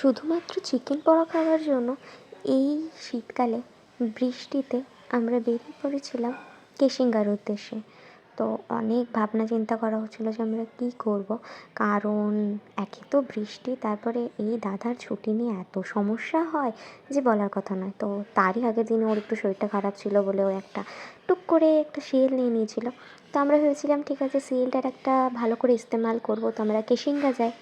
শুধুমাত্র চিকেন পকোড়া খাওয়ার জন্য এই শীতকালে বৃষ্টিতে আমরা বেরিয়ে পড়েছিলাম কেশিঙ্গার উদ্দেশ্যে। তো অনেক ভাবনা চিন্তা করা হচ্ছিলো যে আমরা কী করব, কারণ একে তো বৃষ্টি, তারপরে এই দাদার ছুটি নিয়ে এত সমস্যা হয় যে বলার কথা নয়। তো তারই আগের দিনে ওর একটু শরীরটা খারাপ ছিল বলে ও একটা টুক করে একটা সেল নিয়ে নিয়েছিল। তো আমরা ভেবেছিলাম ঠিক আছে সেলটার একটা ভালো করে ইস্তেমাল করব, তো আমরা কেশিঙ্গা যাই।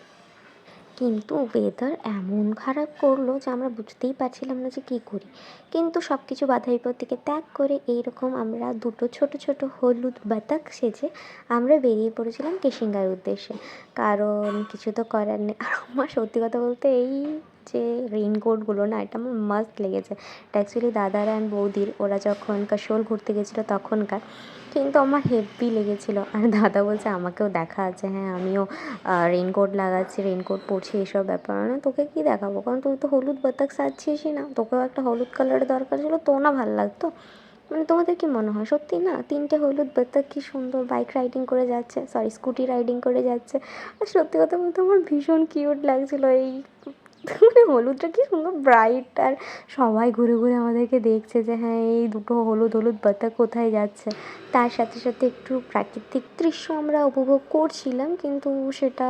কিন্তু ওয়েদার এমন খারাপ করলো যে আমরা বুঝতেই পারছিলাম না যে কী করি। কিন্তু সব কিছু বাধা বিপত্তিকে ত্যাগ করে এইরকম আমরা দুটো ছোট ছোট হলুদ বাতাক সেজে আমরা বেরিয়ে পড়েছিলাম কেশিঙ্গার উদ্দেশ্যে। কারণ কিছু তো করার নেই। আর আমার সত্যি কথা বলতে এই যে রেইনকোটগুলো না, এটা আমার মাস্ট লেগেছে। এটা অ্যাকচুয়ালি দাদার অ্যান্ড বৌদির, ওরা যখন কাশোল ঘুরতে গেছিলো তখনকার। কিন্তু আমার হেব্বি লেগেছিলো। আর দাদা বলছে আমাকেও দেখা আছে, হ্যাঁ আমিও রেইনকোট লাগাচ্ছি, রেইনকোট পরছি, এসব ব্যাপার না। তোকে কী দেখাবো, কারণ তুই তো হলুদ বাতাক সাজছিসই না, তোকেও একটা হলুদ কালারের দরকার ছিল, তো না ভালো লাগতো। মানে তোমাদের কি মনে হয় সত্যি না, তিনটে হলুদ বাতাক কি সুন্দর বাইক রাইডিং করে যাচ্ছে, সরি স্কুটি রাইডিং করে যাচ্ছে। আর সত্যি কথা বলতে আমার ভীষণ কিউট লাগছিলো এই মানে হলুদটা কি সুন্দর ব্রাইট। আর সবাই ঘুরে ঘুরে আমাদেরকে দেখছে যে হ্যাঁ এই দুটো হলুদ হলুদ বাতাক কোথায় যাচ্ছে। তার সাথে সাথে একটু প্রাকৃতিক দৃশ্য আমরা উপভোগ করছিলাম, কিন্তু সেটা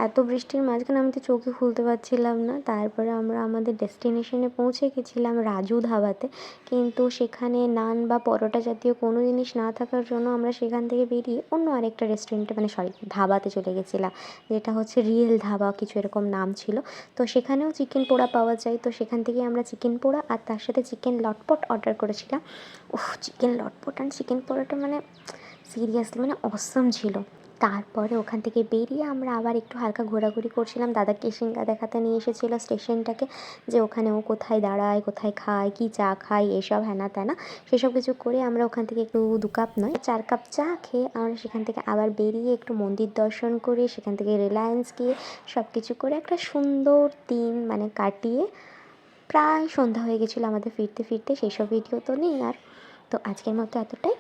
এত বৃষ্টির মাঝখানে আমি তো চোখই খুলতে পারছিলাম না। তারপরে আমরা আমাদের ডেস্টিনেশনে পৌঁছে গেছিলাম রাজু ধাবাতে, কিন্তু সেখানে নান বা পরোটা জাতীয় কোনো জিনিস না থাকার জন্য আমরা সেখান থেকে বেরিয়ে অন্য আরেকটা রেস্টুরেন্টে, মানে সরি ধাবাতে চলে গেছিলাম, যেটা হচ্ছে রিয়েল ধাবা কিছু এরকম নাম ছিল। তো সেখানেও চিকেন পোড়া পাওয়া যায়, তো সেখান থেকে আমরা চিকেন পোড়া আর তার সাথে চিকেন লটপট অর্ডার করেছিলাম। উফ, চিকেন লটপট আর চিকেন পোড়াটা মানে সিরিয়াসলি মানে অসাম ছিল। তারপরে ওখান থেকে বেরিয়ে আমরা আবার একটু হালকা ঘোরাঘুরি করছিলাম। দাদা কেশিঙ্গা দেখাতে নিয়ে এসেছিলো স্টেশনটাকে, যে ওখানে ও কোথায় দাঁড়ায়, কোথায় খায়, কী চা খায়, এসব হ্যানা ত্যানা সেসব কিছু করে আমরা ওখান থেকে একটু 2 কাপ নয় 4 কাপ চা খেয়ে আমরা সেখান থেকে আবার বেরিয়ে একটু মন্দির দর্শন করে সেখান থেকে রিলায়েন্স গিয়ে সব কিছু করে একটা সুন্দর দিন মানে কাটিয়ে প্রায় সন্ধ্যা হয়ে গেছিলো আমাদের ফিরতে ফিরতে। সেই সব ভিডিও তো নেই আর। তো আজকের মতো এতটাই।